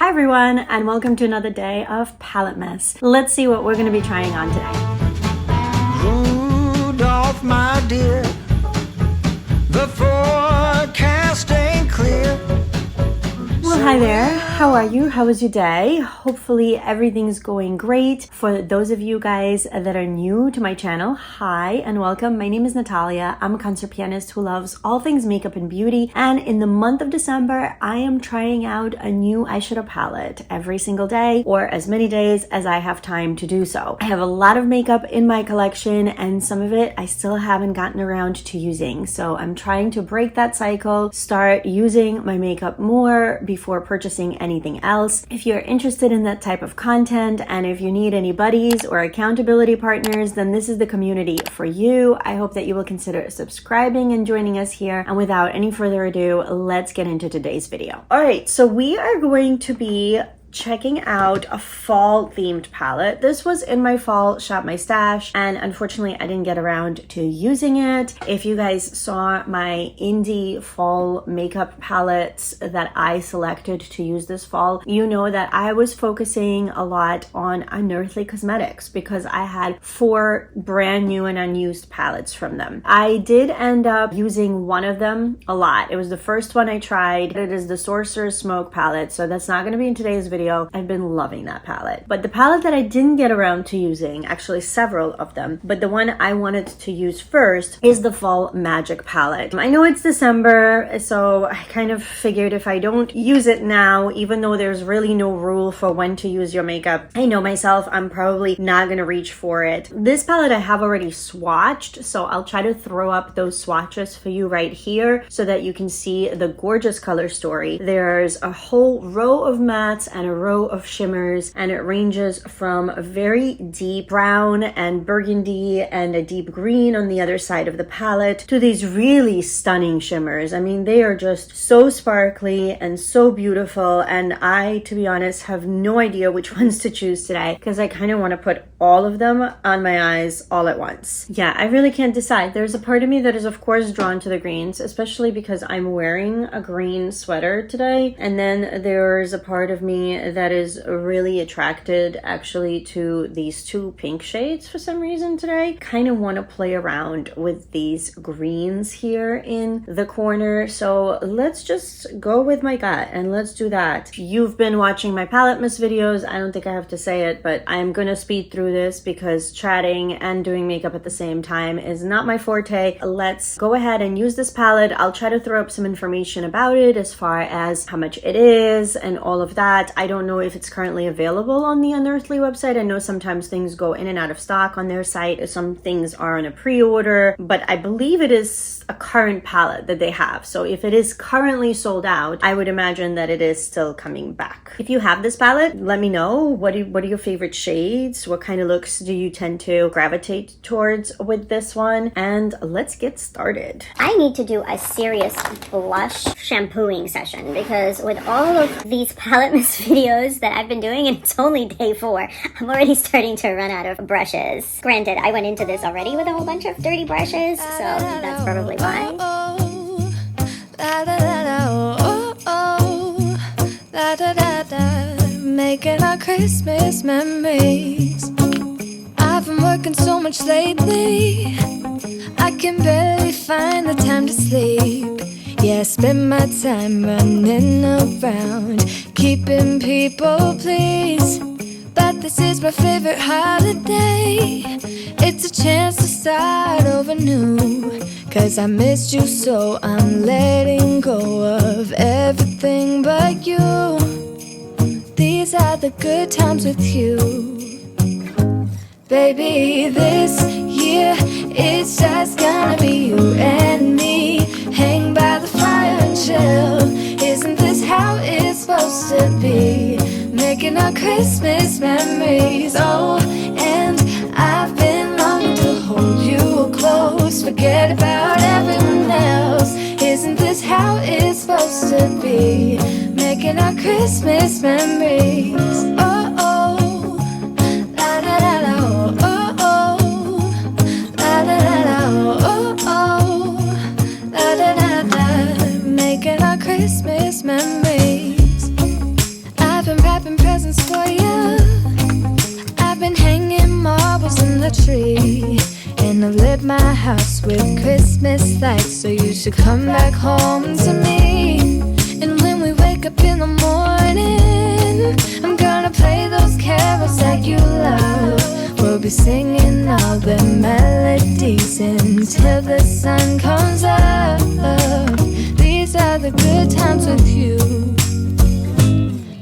Hi everyone, and welcome to another day of PaletteMAS. Let's see what we're going to be trying on today. Rudolph, my dear, the forecast ain't clear. Well, hi there. How are you? How was your day? Hopefully everything's going great. For those of you guys that are new to my channel, hi and welcome. My name is Natalia. I'm a concert pianist who loves all things makeup and beauty. And in the month of December, I am trying out a new eyeshadow palette every single day, or as many days as I have time to do so. I have a lot of makeup in my collection, and some of it I still haven't gotten around to using. So I'm trying to break that cycle, start using my makeup more before purchasing anything else. If you're interested in that type of content, and if you need any buddies or accountability partners, then this is the community for you. I hope that you will consider subscribing and joining us here. And without any further ado, let's get into today's video. All right, so we are going to be checking out a fall themed palette. This was in my fall shop my stash, and unfortunately I didn't get around to using it. If you guys saw my indie fall makeup palettes that I selected to use this fall, you know that I was focusing a lot on Unearthly cosmetics because I had 4 brand new and unused palettes from them. I did end up using one of them a lot. It was the first one I tried. It is the Sorcerer's Smoke palette, so that's not going to be in today's video. I've been loving that palette. But the palette that I didn't get around to using, actually several of them, but the one I wanted to use first is the Fall Magic palette. I know it's December, so I kind of figured if I don't use it now, even though there's really no rule for when to use your makeup, I know myself, I'm probably not gonna reach for it. This palette I have already swatched, so I'll try to throw up those swatches for you right here so that you can see the gorgeous color story. There's a whole row of mattes and a row of shimmers, and it ranges from a very deep brown and burgundy and a deep green on the other side of the palette to these really stunning shimmers. I mean, they are just so sparkly and so beautiful, and I, to be honest, have no idea which ones to choose today because I kind of want to put all of them on my eyes all at once. Yeah, I really can't decide. There's a part of me that is of course drawn to the greens, especially because I'm wearing a green sweater today, and then there's a part of me that is really attracted actually to these 2 pink shades for some reason today. Kind of want to play around with these greens here in the corner, so let's just go with my gut and let's do that. You've been watching my PaletteMAS videos. I don't think I have to say it, but I'm gonna speed through this because chatting and doing makeup at the same time is not my forte. Let's go ahead and use this palette. I'll try to throw up some information about it as far as how much it is and all of that. I don't know if it's currently available on the Unearthly website. I know sometimes things go in and out of stock on their site. Some things are on a pre-order, but I believe it is a current palette that they have. So if it is currently sold out, I would imagine that it is still coming back. If you have this palette, let me know. What are your favorite shades? What kind of looks do you tend to gravitate towards with this one? And let's get started. I need to do a serious blush shampooing session because with all of these PaletteMAS videos that I've been doing, and it's only day 4, I'm already starting to run out of brushes. Granted, I went into this already with a whole bunch of dirty brushes, so that's probably why. Making our Christmas memories. I've been working so much lately, I can barely find the time to sleep. Yeah, I spend my time running around, keeping people pleased. But this is my favorite holiday. It's a chance to start over new. Cause I missed you, so I'm letting go of everything but you. These are the good times with you. Baby, this year it's just gonna be you and me. Hang by the fire and chill. Isn't this how it's supposed to be? Making our Christmas memories. Oh, and I've been longing to hold you close. Forget about everyone else. Isn't this how it's supposed to be? Making our Christmas memories. Oh, oh, la la la la, oh, oh, la la la la, oh, oh, la la la la. Making our Christmas memories. I've been tree, and I've lit my house with Christmas lights. So you should come back home to me. And when we wake up in the morning, I'm gonna play those carols that you love. We'll be singing all the melodies until the sun comes up. These are the good times with you.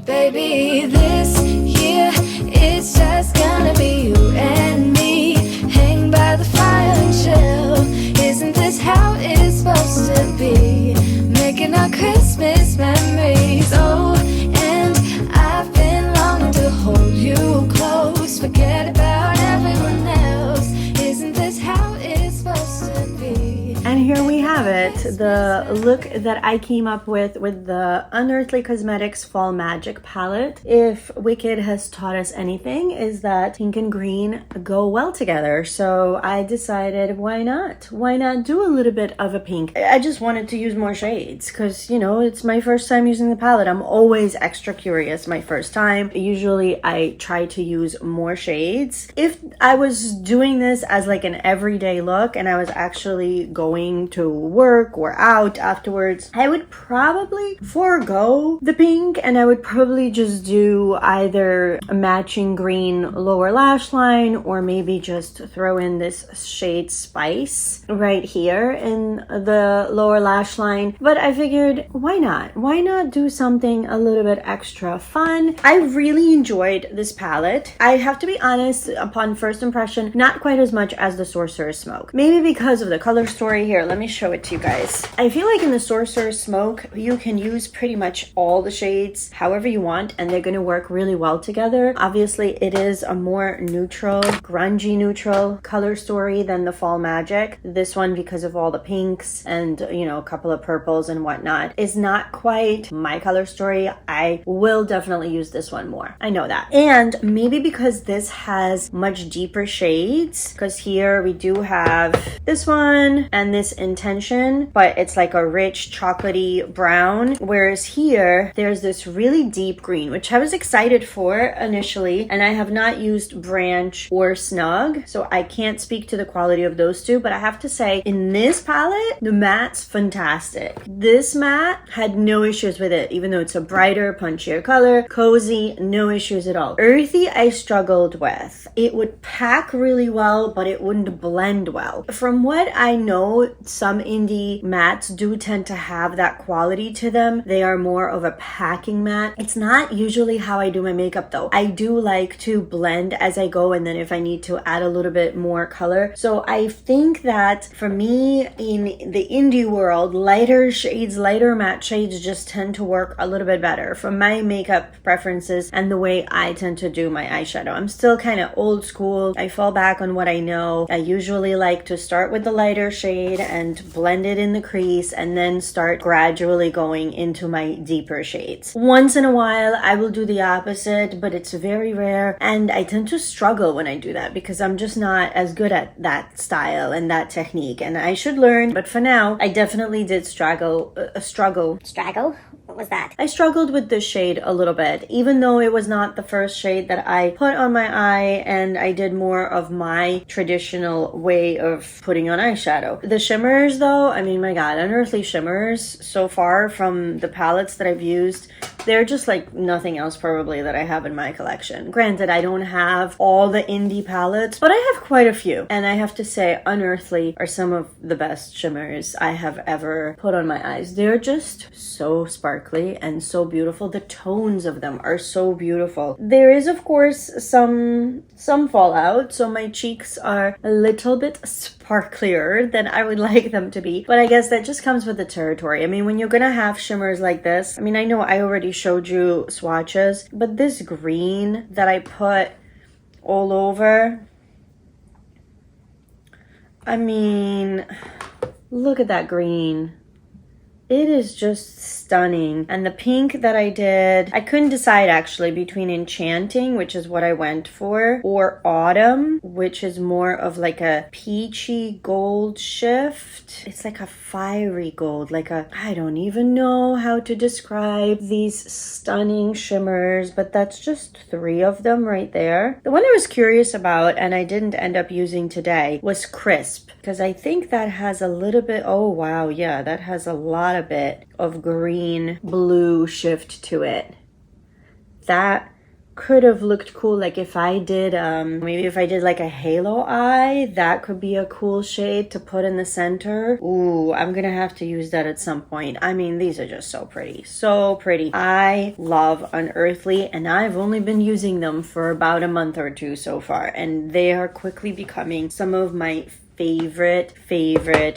Baby, this year it's just gonna be you and me. Hang by the fire and chill. Isn't this how it's supposed to be? Making our Christmas memories. Oh, and I've been longing to hold you close. Forget about everyone else. Isn't this how it's supposed to be? And here we have it, the look that I came up with the Unearthly Cosmetics Fall Magic palette. If Wicked has taught us anything, is that pink and green go well together. So I decided, why not? Why not do a little bit of a pink? I just wanted to use more shades because, you know, it's my first time using the palette. I'm always extra curious my first time. Usually I try to use more shades. If I was doing this as like an everyday look and I was actually going to work or out afterwards, I would probably forego the pink and I would probably just do either a matching green lower lash line or maybe just throw in this shade Spice right here in the lower lash line. But I figured, why not? Why not do something a little bit extra fun? I really enjoyed this palette. I have to be honest, upon first impression, not quite as much as the Sorcerer's Smoke. Maybe because of the color story. Here, let me show it to you guys. I feel like in the Sorcerer's Smoke, you can use pretty much all the shades however you want, and they're gonna work really well together. Obviously, it is a more neutral, grungy neutral color story than the Fall Magic. This one, because of all the pinks and, you know, a couple of purples and whatnot, is not quite my color story. I will definitely use this one more. I know that. And maybe because this has much deeper shades, because here we do have this one and this Intention, but it's like a rich chocolatey brown, whereas here there's this really deep green, which I was excited for initially, and I have not used Branch or Snug, so I can't speak to the quality of those two, but I have to say in this palette, the matte's fantastic. This matte had no issues with it, even though it's a brighter, punchier color, cozy, no issues at all. Earthy, I struggled with. It would pack really well, but it wouldn't blend well. From what I know, some indie mattes do tend to have that quality to them. They are more of a packing matte. It's not usually how I do my makeup though. I do like to blend as I go, and then if I need to add a little bit more color. So I think that for me in the indie world, lighter shades, lighter matte shades just tend to work a little bit better for my makeup preferences and the way I tend to do my eyeshadow. I'm still kind of old school. I fall back on what I know. I usually like to start with the lighter shade and blend it in the crease and then start gradually going into my deeper shades. Once in a while I will do the opposite, but it's very rare, and I tend to struggle when I do that because I'm just not as good at that style and that technique, and I should learn. But for now I definitely did struggle. What was that? I struggled with this shade a little bit, even though it was not the first shade that I put on my eye and I did more of my traditional way of putting on eyeshadow. The shimmers though, I mean, my god, Unearthly shimmers so far from the palettes that I've used, they're just like nothing else probably that I have in my collection. Granted, I don't have all the indie palettes, but I have quite a few. And I have to say, Unearthly are some of the best shimmers I have ever put on my eyes. They're just so sparkly and so beautiful. The tones of them are so beautiful. There is, of course, some fallout, so my cheeks are a little bit sparklier than I would like them to be, but I guess that just comes with the territory. I mean, when you're gonna have shimmers like this, I mean, I know I already showed you swatches, but this green that I put all over, I mean, look at that green. It is just stunning. And the pink that I did, I couldn't decide actually between Enchanting, which is what I went for, or Autumn, which is more of like a peachy gold shift. It's like a fiery gold, like a, I don't even know how to describe these stunning shimmers, but that's just 3 of them right there. The one I was curious about and I didn't end up using today was Crisp, because I think that has a little bit, oh wow, yeah, that has a lot of bit of green blue shift to it. That could have looked cool, like if I did maybe if I did like a halo eye, that could be a cool shade to put in the center. Ooh, I'm gonna have to use that at some point. I mean, these are just so pretty, so pretty. I love Unearthly, and I've only been using them for about a month or 2 so far, and they are quickly becoming some of my favorite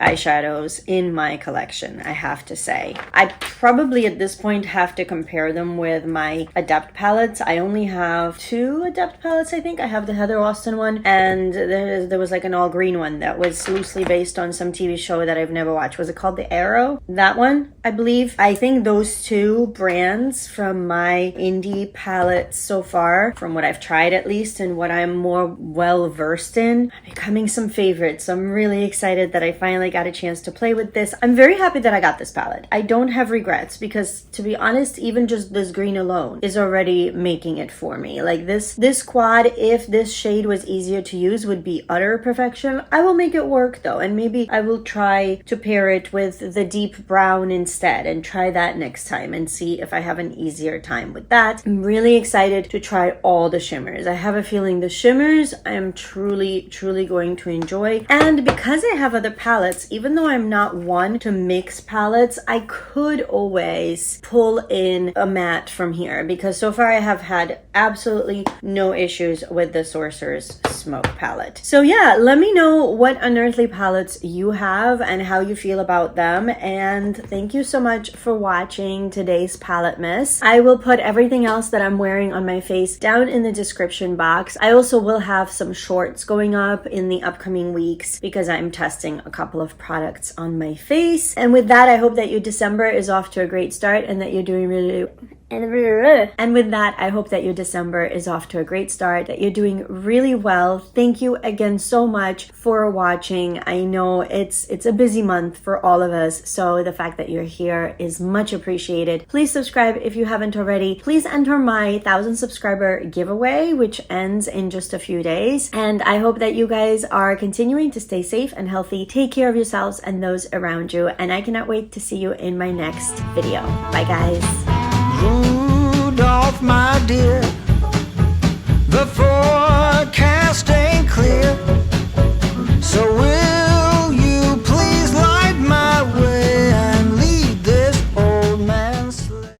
eyeshadows in my collection, I have to say. I probably at this point have to compare them with my Adept palettes. I only have 2 Adept palettes, I think. I have the Heather Austin one, and there was like an all green one that was loosely based on some TV show that I've never watched. Was it called The Arrow? That one, I believe. I think those 2 brands from my indie palettes so far, from what I've tried at least, and what I'm more well versed in, are becoming some favorites. So I'm really excited that I finally got a chance to play with this. I'm very happy that I got this palette. I don't have regrets because, to be honest, even just this green alone is already making it for me. Like this quad, if this shade was easier to use, would be utter perfection. I will make it work though, and maybe I will try to pair it with the deep brown instead and try that next time and see if I have an easier time with that. I'm really excited to try all the shimmers. I have a feeling the shimmers I am truly going to enjoy. And because I have other palettes, even though I'm not one to mix palettes, I could always pull in a matte from here, because so far I have had absolutely no issues with the Sorcerer's Smoke palette. So yeah, let me know what Unearthly palettes you have and how you feel about them. And thank you so much for watching today's PaletteMAS. I will put everything else that I'm wearing on my face down in the description box. I also will have some shorts going up in the upcoming weeks because I'm testing a couple of products on my face. And with that, I hope that your December is off to a great start and that you're doing really well. Thank you again so much for watching. I know it's a busy month for all of us, so the fact that you're here is much appreciated. Please subscribe if you haven't already. Please enter my 1,000 subscriber giveaway, which ends in just a few days. And I hope that you guys are continuing to stay safe and healthy. Take care of yourselves and those around you, and I cannot wait to see you in my next video. Bye guys.